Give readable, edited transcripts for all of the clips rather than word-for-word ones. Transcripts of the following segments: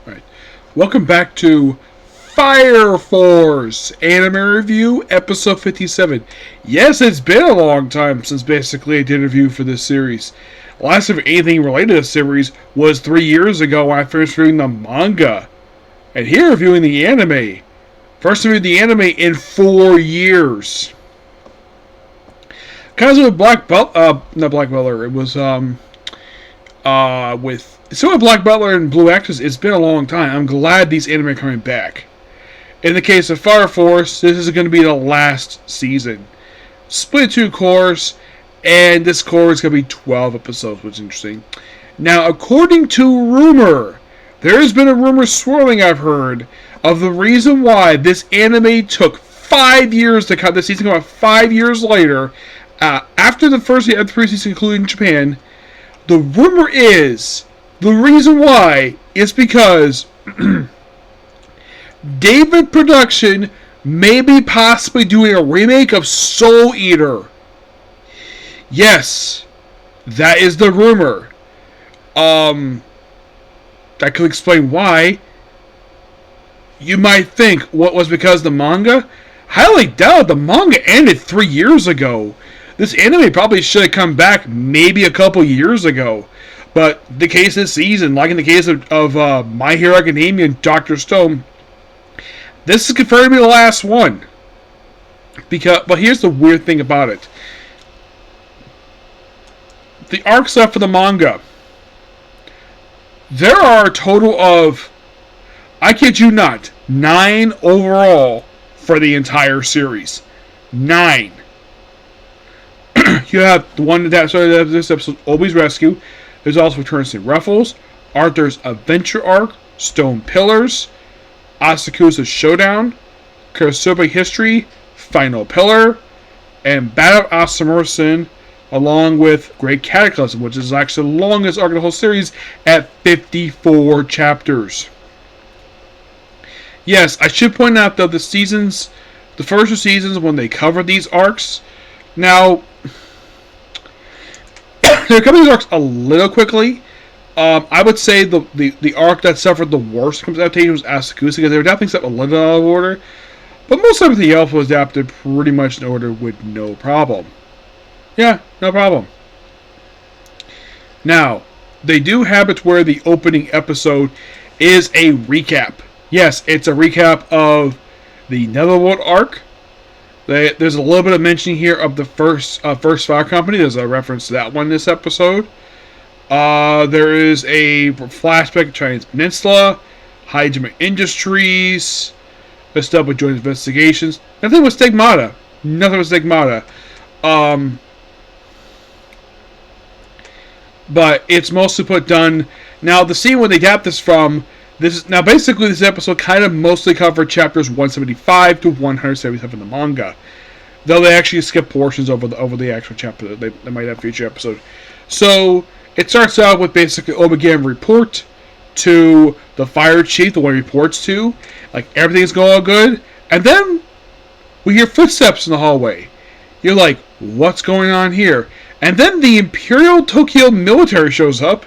Right. Welcome back to Fire Force Anime Review, Episode 57. Yes, it's been a long time since basically I did a review for this series. Last of anything related to the series was 3 years ago when I finished reading the manga. And here reviewing the anime. First reviewed the anime in 4 years. Kind of with not Black Butler, it was, with so with Black Butler and Blue Axis, it's been a long time. I'm glad these anime are coming back. In the case of Fire Force, this is going to be the last season. Split 2 cores, and this core is going to be 12 episodes, which is interesting. Now, according to rumor, there has been a rumor swirling I've heard of the reason why this anime took 5 years to cut. This season came out 5 years later, after the first 3 seasons concluded in Japan. The rumor is, the reason why is because David Production may be possibly doing a remake of Soul Eater. Yes, that is the rumor. That could explain why. You might think, what was because of the manga? Highly doubt. The manga ended 3 years ago. This anime probably should have come back maybe a couple years ago. But the case this season, like in the case of My Hero Academia and Dr. Stone, this is confirmed to be the last one. But here's the weird thing about it. The arc stuff for the manga. There are a total of, I kid you not, 9 overall for the entire series. 9. You have the one that started this episode, Obi's Rescue. There's also Return to St. Ruffles, Arthur's Adventure Arc, Stone Pillars, Asakusa's Showdown, Kurosawa History, Final Pillar, and Battle of Asamusin, along with Great Cataclysm, which is actually the longest arc of the whole series at 54 chapters. Yes, I should point out though the first 2 seasons when they covered these arcs. Now, they're covering these arcs a little quickly. I would say the arc that suffered the worst from adaptation was Asakusa, because they were adapting stuff a little out of order. But most everything else was adapted pretty much in order with no problem. Yeah, no problem. Now, they do have it where the opening episode is a recap. Yes, it's a recap of the Netherworld arc. There's a little bit of mention here of the first Fire Company. There's a reference to that one in this episode. There is a flashback of Chinese Peninsula, Hygienic Industries, the stuff with joint investigations. Nothing with Stigmata. But it's mostly done. Now, the scene where they adapt this from, basically this episode kind of mostly covered chapters 175 to 177 in the manga. Though they actually skip portions over the actual chapter. They might have a future episode. So, it starts out with basically Obi report to the fire chief, the one he reports to. Like, everything's going all good. And then, we hear footsteps in the hallway. You're like, what's going on here? And then the Imperial Tokyo military shows up.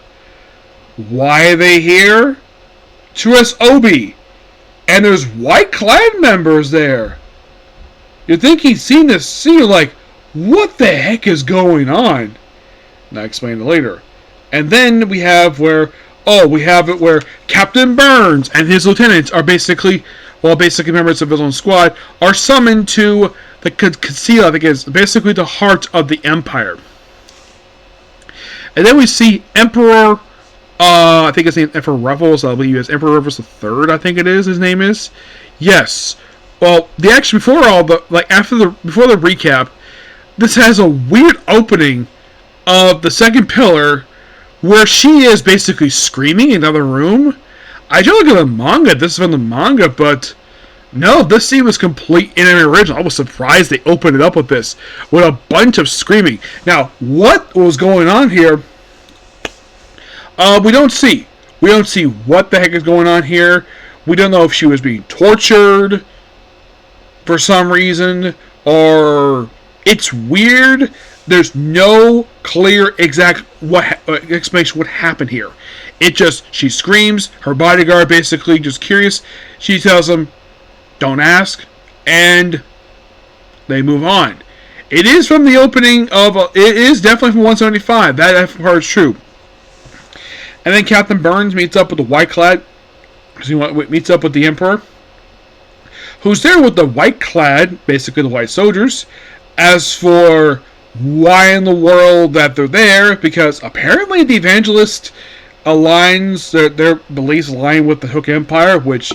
Why are they here? To arrest Obi. And there's White Clan members there. You'd think he'd seen this scene, like, what the heck is going on? And I'll explain it later. And then we have where Captain Burns and his lieutenants are basically members of his own squad, are summoned to the Conceal, I think is basically the heart of the Empire. And then we see Emperor, I think his name is Emperor Ruffles, I believe it's Emperor Ruffles III, I think it is, his name is. Yes. Well, before the recap, this has a weird opening of the second pillar where she is basically screaming in another room. I did look at the manga, this is from the manga, but no, this scene was complete anime original. I was surprised they opened it up with this, with a bunch of screaming. Now, what was going on here? We don't see. We don't see what the heck is going on here. We don't know if she was being tortured for some reason, or it's weird. There's no clear exact explanation what happened here. She screams. Her bodyguard basically just curious. She tells him, don't ask. And they move on. It is from the opening of, it is definitely from 175. That part is true. And then Captain Burns meets up with the White Clad, meets up with the Emperor, who's there with the White Clad, basically the white soldiers. As for why in the world that they're there, because apparently the Evangelist aligns, their beliefs align with the Hook Empire, which,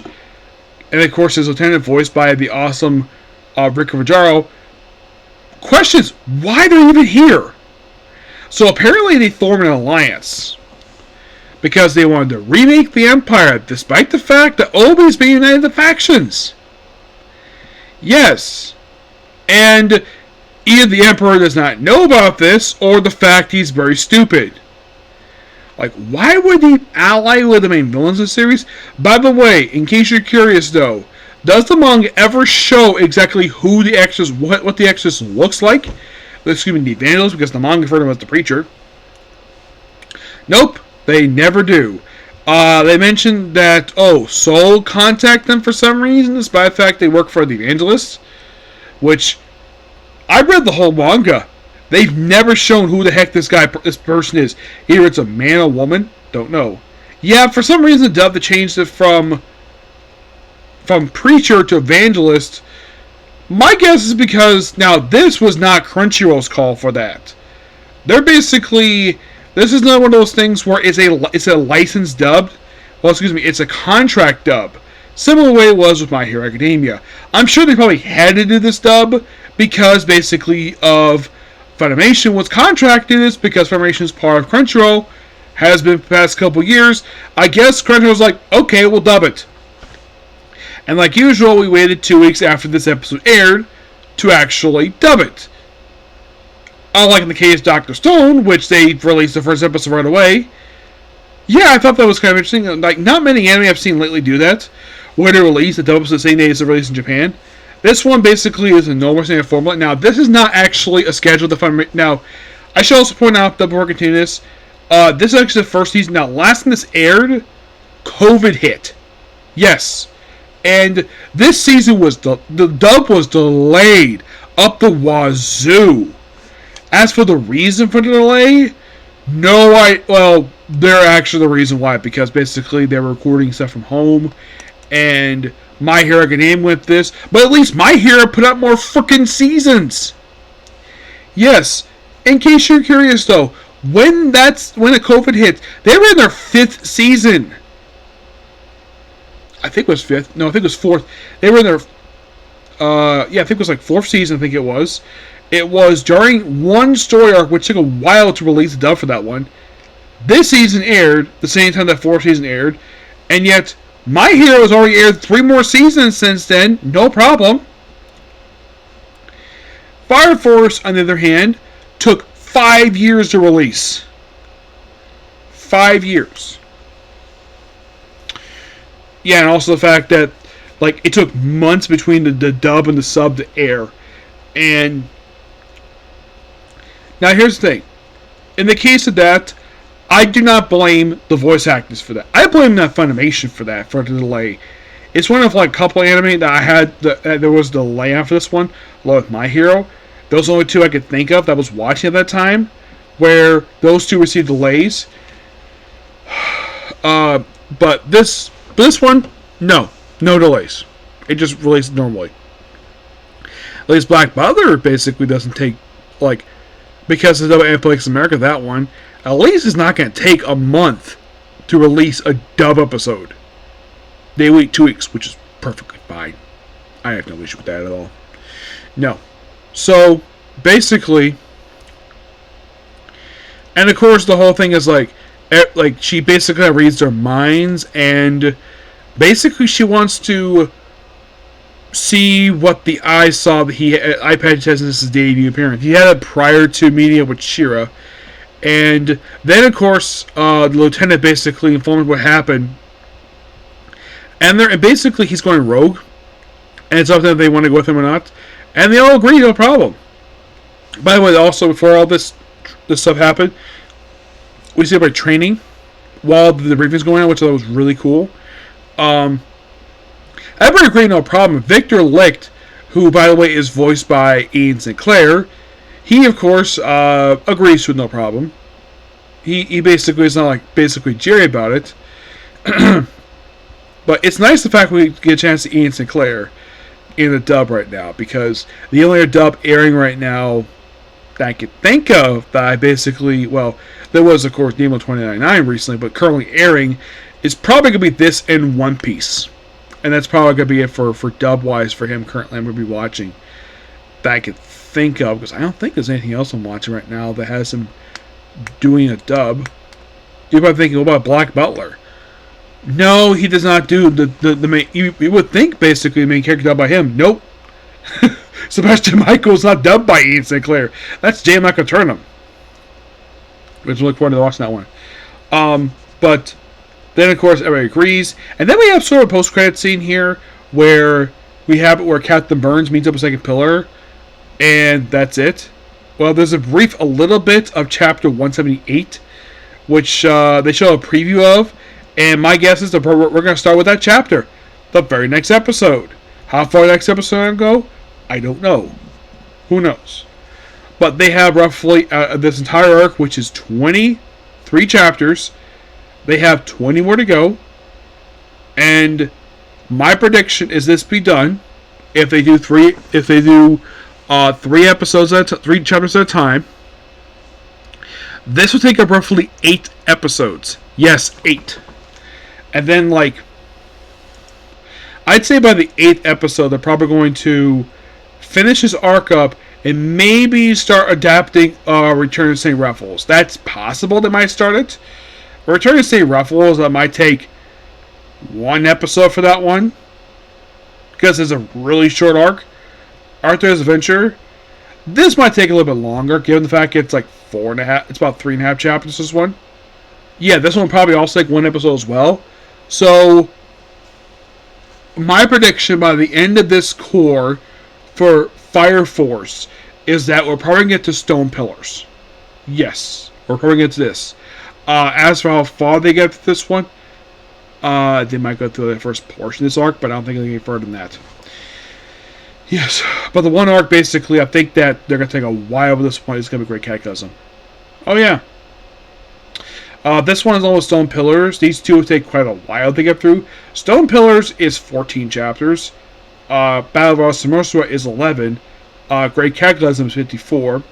and of course his lieutenant, voiced by the awesome Rick Rivajaro, questions why they're even here. So apparently they form an alliance because they wanted to remake the Empire, despite the fact that Obi's been united the factions. Yes. And either the Emperor does not know about this, or the fact he's very stupid. Like, why would he ally with the main villains of the series? By the way, in case you're curious though, does the manga ever show exactly who the exorcist, what the exorcist looks like? Excuse me, the evangelist, because the manga referred to him as the preacher. Nope, they never do. They mentioned that, Soul contact them for some reason, despite the fact they work for the evangelist. Which, I read the whole manga. They've never shown who the heck this person is. Either it's a man or woman, don't know. Yeah, for some reason, the dub that changed it from preacher to evangelist. My guess is because, now, this was not Crunchyroll's call for that. They're basically, this is not one of those things where it's a licensed dub. Well, excuse me, it's a contract dub. Similar way it was with My Hero Academia. I'm sure they probably had to do this dub because basically of Funimation was contracted this because Funimation is part of Crunchyroll, has been for the past couple years. I guess Crunchyroll's like, okay, we'll dub it. And like usual, we waited 2 weeks after this episode aired to actually dub it. Unlike in the case of Dr. Stone, which they released the first episode right away. Yeah, I thought that was kind of interesting. Like, not many anime I've seen lately do that, where they release the dub episode the same day as the release in Japan. This one basically is a normal standard formula. Now, this is not actually a schedule to Funimation. Now, I should also point out, before we continue this, this is actually the first season. Now, last time this aired, COVID hit. Yes. And this season was, the dub was delayed up the wazoo. As for the reason for the delay, they're actually the reason why, because basically they're recording stuff from home, and My Hero Academia went this, but at least My Hero put out more freaking seasons. Yes, in case you're curious though, when the COVID hit, they were in their 5th season. I think it was 5th. No, I think it was 4th. They were in their, I think it was like 4th season, I think it was. It was during one story arc, which took a while to release the dub for that one. This season aired the same time that 4th season aired, and yet My Hero has already aired 3 more seasons since then, no problem. Fire Force, on the other hand, took 5 years to release. 5 years. Yeah, and also the fact that, like, it took months between the dub and the sub to air. And now here's the thing. In the case of that, I do not blame the voice actors for that. I blame that Funimation for that, for the delay. It's one of like a couple of anime that I had, there was a delay on for this one, along with My Hero. Those are the only 2 I could think of that I was watching at that time, where those 2 received delays. But this one, no delays. It just released normally. At least Black Butler basically doesn't take, like, because of Netflix America, that one, at least it's not going to take a month to release a dub episode. They wait 2 weeks, which is perfectly fine. I have no issue with that at all. No. So, basically, and of course the whole thing is like she basically reads their minds, and basically she wants to see what the eye saw that eye patch has in his debut appearance. He had it prior to meeting up with Shira, and then of course the lieutenant basically informed what happened, and basically he's going rogue, and it's up to them if they want to go with him or not, and they all agree, no problem. By the way, also before all this stuff happened, we see about training while the briefing's going on, which I thought was really cool. Everybody agreed, no problem. Victor Licht, who, by the way, is voiced by Ian Sinclair, he, of course, agrees with no problem. He basically is not like basically Jerry about it. But it's nice the fact we get a chance to Ian Sinclair in a dub right now, because the only dub airing right now that I could think of that I basically, well, there was, of course, Nemo 2099 recently, but currently airing is probably going to be this in One Piece. And that's probably going to be it for dub-wise for him currently. I'm going to be watching that I could think of, because I don't think there's anything else I'm watching right now that has him doing a dub. You're probably thinking, what about Black Butler? No, he does not do the main. You would think basically the main character dubbed by him. Nope. Sebastian Michael's not dubbed by Ian Sinclair. That's J. Michael Turnham. Which I look forward to watching that one. But then of course everybody agrees, and then we have sort of a post-credit scene here where we have it where Captain Burns meets up with Second Pillar, and that's it. Well, there's a little bit of chapter 178, which they show a preview of. And my guess is that we're going to start with that chapter. The very next episode. How far the next episode will go? I don't know. Who knows? But they have roughly this entire arc, which is 23 chapters. They have 20 more to go. And my prediction is this be done if they do three episodes at 3 chapters at a time. This will take up roughly 8 episodes. Yes, 8. And then, like, I'd say by the 8th episode, they're probably going to finish this arc up and maybe start adapting Return to St. Ruffles. That's possible they might start it. Return to St. Ruffles, that might take 1 episode for that one, because it's a really short arc. Arthur's Adventure, this might take a little bit longer, given the fact it's like 4.5, it's about 3.5 chapters, this one. Yeah, this one will probably also take 1 episode as well. So, my prediction by the end of this core for Fire Force is that we're probably going to get to Stone Pillars. Yes, we're probably going to get to this. As for how far they get to this one, they might go through the first portion of this arc, but I don't think they're going to get further than that. Yes, but the one arc, basically, I think that they're going to take a while with this point. It's going to be Great Cataclysm. Oh, yeah. This one is almost Stone Pillars. These two will take quite a while to get through. Stone Pillars is 14 chapters. Battle of Rossamosa is 11. Great Cataclysm is 54.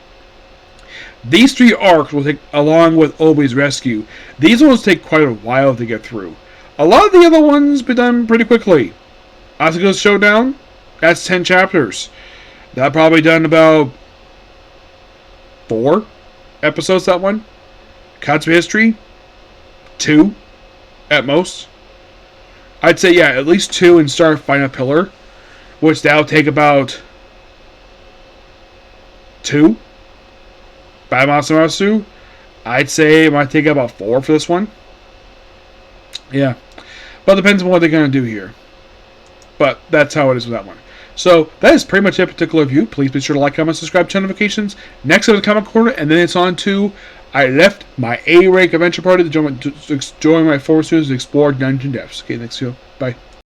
These 3 arcs will take, along with Obi's Rescue, these ones take quite a while to get through. A lot of the other ones be done pretty quickly. Asuka's Showdown, that's 10 chapters. That probably done about 4 episodes, that one. Katsu History, 2 at most. I'd say, yeah, at least 2 and start Final Pillar, which that'll take about 2. Battle Masarasu, I'd say it might take about 4 for this one. Yeah. But it depends on what they're going to do here. But that's how it is with that one. So, that is pretty much a particular review. Please be sure to like, comment, subscribe, turn notifications. Next up is the Comic Corner, and then it's on to I left my A-rank adventure party to join my former students to explore dungeon depths. Okay, next video. Bye.